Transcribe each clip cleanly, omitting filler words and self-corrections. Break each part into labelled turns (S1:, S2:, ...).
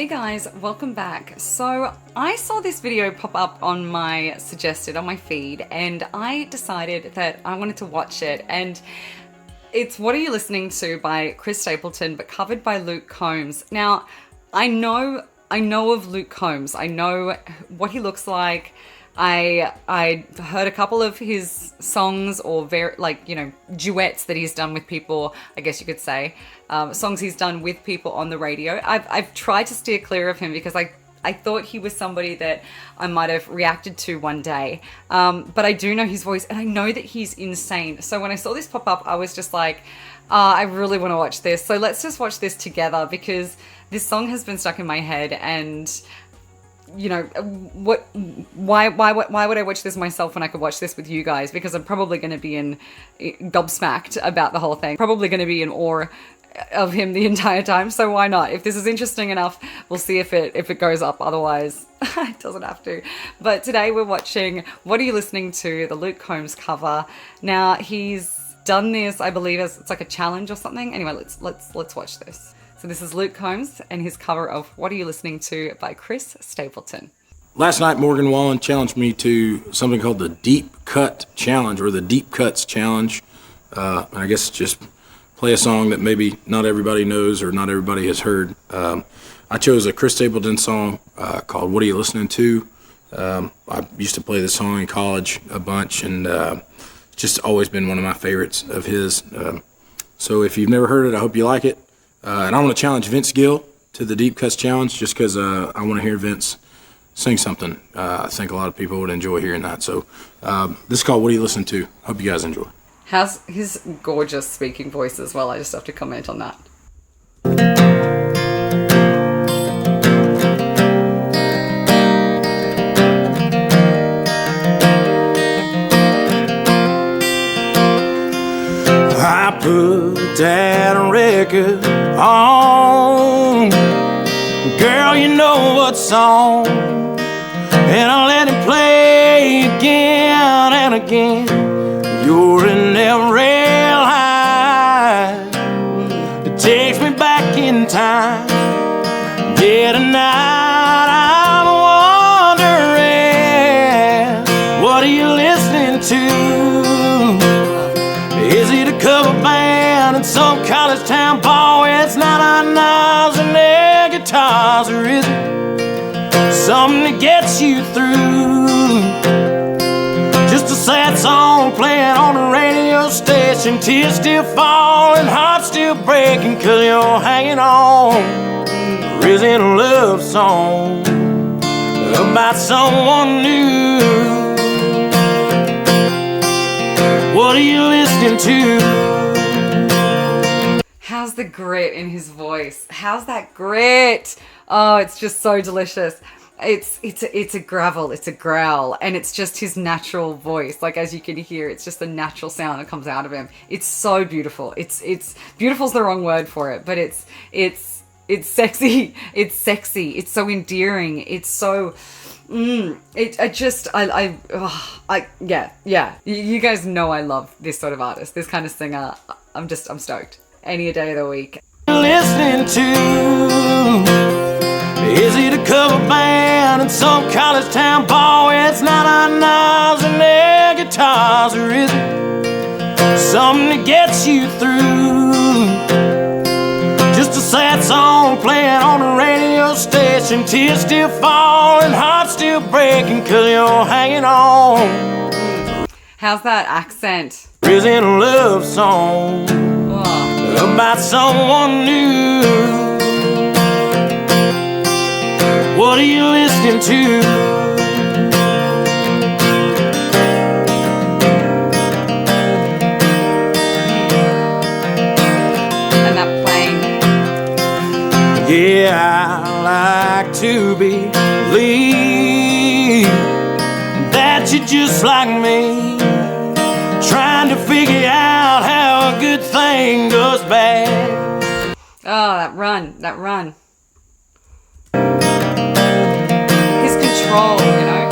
S1: Hey guys, welcome back. So I saw this video pop up on my feed, and I decided that I wanted to watch it, and it's What Are You Listening To by Chris Stapleton, but covered by Luke Combs. Now, I know of Luke Combs. I know what he looks like. I heard a couple of his songs, or duets that he's done with people, I guess you could say, songs he's done with people on the radio. I've tried to steer clear of him because I thought he was somebody that I might have reacted to one day. But I do know his voice, and I know that he's insane. So when I saw this pop up, I was just like, I really want to watch this. So let's just watch this together, because this song has been stuck in my head, and you know, why would I watch this myself when I could watch this with you guys? Because I'm probably going to be gobsmacked about the whole thing. Probably going to be in awe of him the entire time. So why not? If this is interesting enough, we'll see if it goes up. Otherwise, it doesn't have to. But today we're watching What Are You Listening To, the Luke Combs cover. Now he's done this, I believe, as it's like a challenge or something. Anyway, let's watch this. So this is Luke Combs and his cover of What Are You Listening To by Chris Stapleton.
S2: Last night, Morgan Wallen challenged me to something called the Deep Cut Challenge, or the Deep Cuts Challenge. I guess just play a song that maybe not everybody knows or not everybody has heard. I chose a Chris Stapleton song called What Are You Listening To? I used to play this song in college a bunch, and it's just always been one of my favorites of his. So if you've never heard it, I hope you like it. And I want to challenge Vince Gill to the Deep Cuts Challenge, just because I want to hear Vince sing something. I think a lot of people would enjoy hearing that. So this is called What Are You Listening To? Hope you guys enjoy.
S1: How's his gorgeous speaking voice as well? I just have to comment on that.
S2: I put that record on, girl, you know what song, and I let it play again and again. You're in that rail high, it takes me back in time. Yeah, tonight I'm wondering, what are you listening to? Is it a cover band in some college town bar where it's not our knives and their guitars? Or is it something that gets you through? Just a sad song playing on the radio station, tears still falling, heart still breaking, 'cause you're hanging on. Or is it a love song about someone new? What are you listening to?
S1: How's the grit in his voice? How's that grit? Oh, it's just so delicious. It's a gravel, it's a growl, and it's just his natural voice. Like, as you can hear, it's just the natural sound that comes out of him. It's so beautiful. It's beautiful's the wrong word for it, but it's sexy. It's sexy. It's so endearing. It's so. You guys know I love this sort of artist, this kind of singer. I'm stoked. Any day of the week.
S2: Listening to, is it a cover band in some college town bar where it's not our knives and their guitars? Or is it something that gets you through? Just a sad song playing on the radio station, tears still falling, heart still breaking, 'cause you're hanging on.
S1: How's that accent?
S2: Is it a love song about someone new? What are you listening to?
S1: And that playing.
S2: Yeah, I like to believe that you're just like me, trying to figure out how a good thing goes bad.
S1: Oh, that run. His control, you know?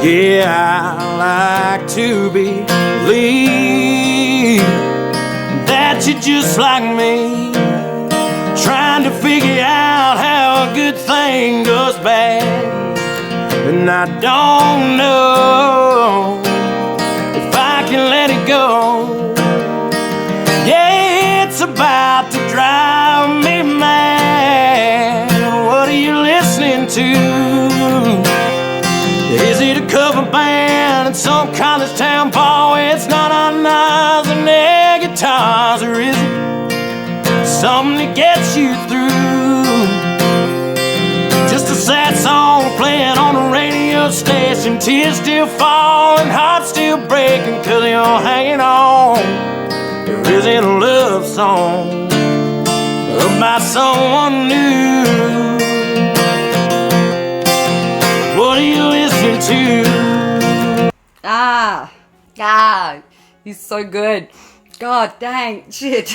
S2: Yeah, I like to believe that you're just like me,
S3: figure out how a good thing goes bad, and I don't know if I can let it go. Yeah, it's about to drive me mad. What are you listening to? Is it a cover band at some college town bar where it's not on knives and air guitars? Or is it something that gets you through? Just a sad song playing on a radio station, tears still falling, hearts still breaking, 'cause you're hanging on. There isn't a love song about someone new. What are you listening to?
S1: He's so good. God dang, shit.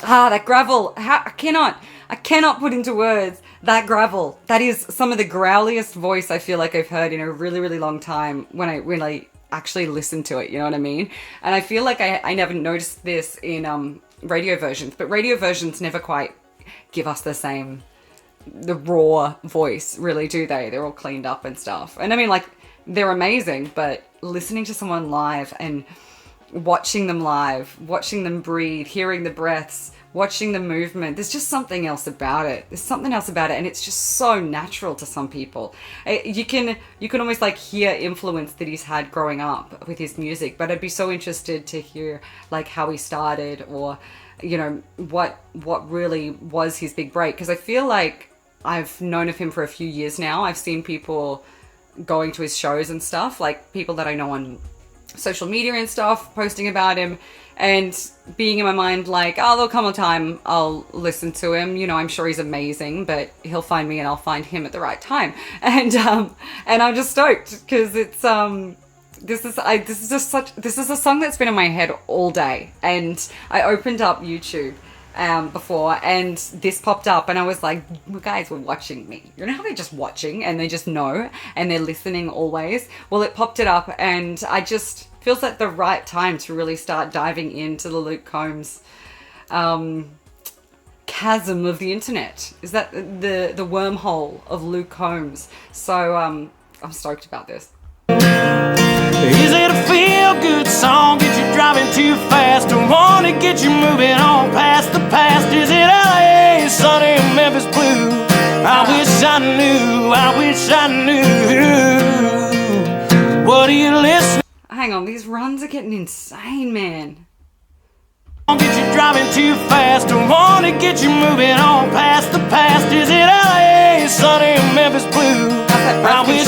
S1: That gravel. I cannot put into words that gravel. That is some of the growliest voice I feel like I've heard in a really, really long time when I actually listen to it, you know what I mean? And I feel like I never noticed this in radio versions, but radio versions never quite give us the raw voice, really, do they? They're all cleaned up and stuff. And I mean, like, they're amazing, but listening to someone live and watching them live, watching them breathe, hearing the breaths, watching the movement, there's just something else about it. There's something else about it, and it's just so natural to some people. You can almost like hear influence that he's had growing up with his music, but I'd be so interested to hear like how he started, or you know, what really was his big break, because I feel like I've known of him for a few years now. I've seen people going to his shows and stuff, like people that I know on social media and stuff, posting about him, and being in my mind like, oh, there'll come a time I'll listen to him. You know, I'm sure he's amazing, but he'll find me and I'll find him at the right time. And I'm just stoked because it's this is a song that's been in my head all day. And I opened up YouTube before, and this popped up, and I was like, you guys were watching me. You know how they're just watching and they just know and they're listening always? Well, it popped it up, and I just feels like the right time to really start diving into the Luke Combs chasm of the internet. Is that the wormhole of Luke Combs? So I'm stoked about this.
S3: Is it a feel-good song, get you driving too fast, or want to get you moving on past the past? Is it LA, sunny, Memphis blue? I wish I knew. What are you listening?
S1: Hang on, these runs are getting insane, man.
S3: Get you driving too fast, or want to get you moving on past the past? Is it LA, sunny, Memphis blue? I wish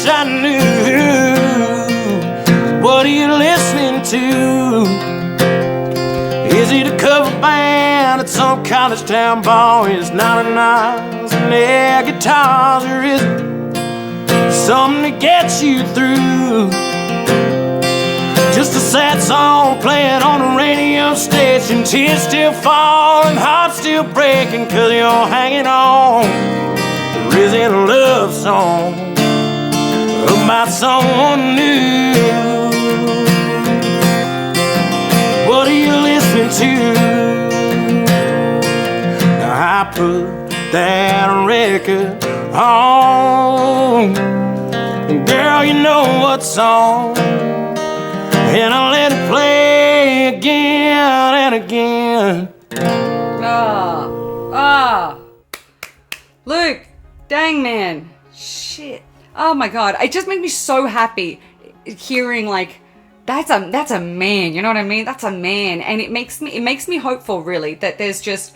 S3: I knew. What are you listening to? Is it a cover band at some college town bar? Is it 99s and air guitars? Or is it something to get you through? Just a sad song playing on a radio station, tears still falling, hearts still breaking, 'cause you're hanging on. There isn't a love song about someone new. What are you listening to? Now I put that record on, and girl, you know what song, and I let it play again and again.
S1: Luke, dang, man, shit. Oh my god, it just made me so happy hearing like that's a man, you know what I mean? That's a man, and it makes me hopeful, really, that there's just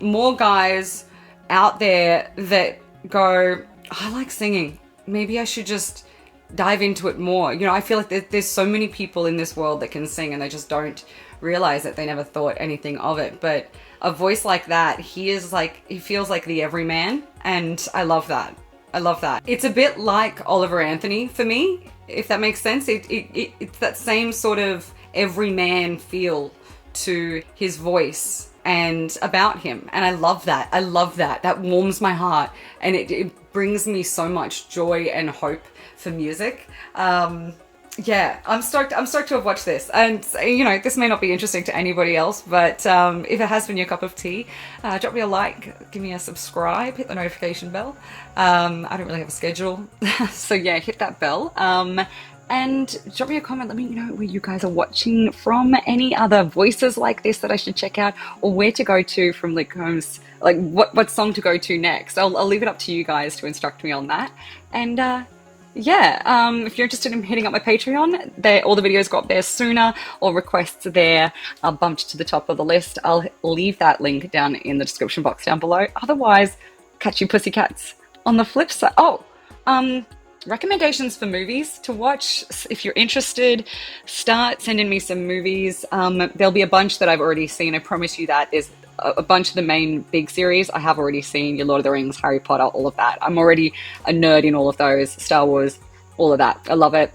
S1: more guys out there that go, I like singing. Maybe I should just dive into it more. You know, I feel like there's so many people in this world that can sing, and they just don't realize it. They never thought anything of it. But a voice like that, he feels like the everyman, and I love that. I love that. It's a bit like Oliver Anthony for me, if that makes sense. It's that same sort of everyman feel to his voice and about him, and I love that. I love that. That warms my heart, and it brings me so much joy and hope for music. Yeah, I'm stoked to have watched this. And, you know, this may not be interesting to anybody else, but if it has been your cup of tea, drop me a like, give me a subscribe, hit the notification bell. I don't really have a schedule, so yeah, hit that bell. And drop me a comment, let me know where you guys are watching from, any other voices like this that I should check out, or where to go to from Luke Combs, like what song to go to next. I'll leave it up to you guys to instruct me on that. And yeah, if you're interested in hitting up my Patreon, all the videos go up there sooner, or requests there are bumped to the top of the list. I'll leave that link down in the description box down below. Otherwise, catch you pussycats on the flip side. Oh, recommendations for movies to watch. If you're interested, start sending me some movies. There'll be a bunch that I've already seen. I promise you that. There's a bunch of the main big series I have already seen. Your Lord of the Rings, Harry Potter, all of that. I'm already a nerd in all of those. Star Wars, all of that. I love it.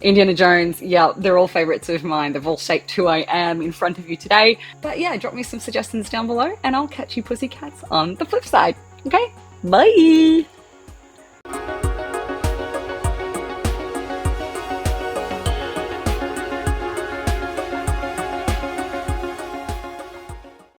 S1: Indiana Jones, yeah, they're all favorites of mine. They've all shaped who I am in front of you today. But yeah, drop me some suggestions down below and I'll catch you pussycats on the flip side. Okay, bye.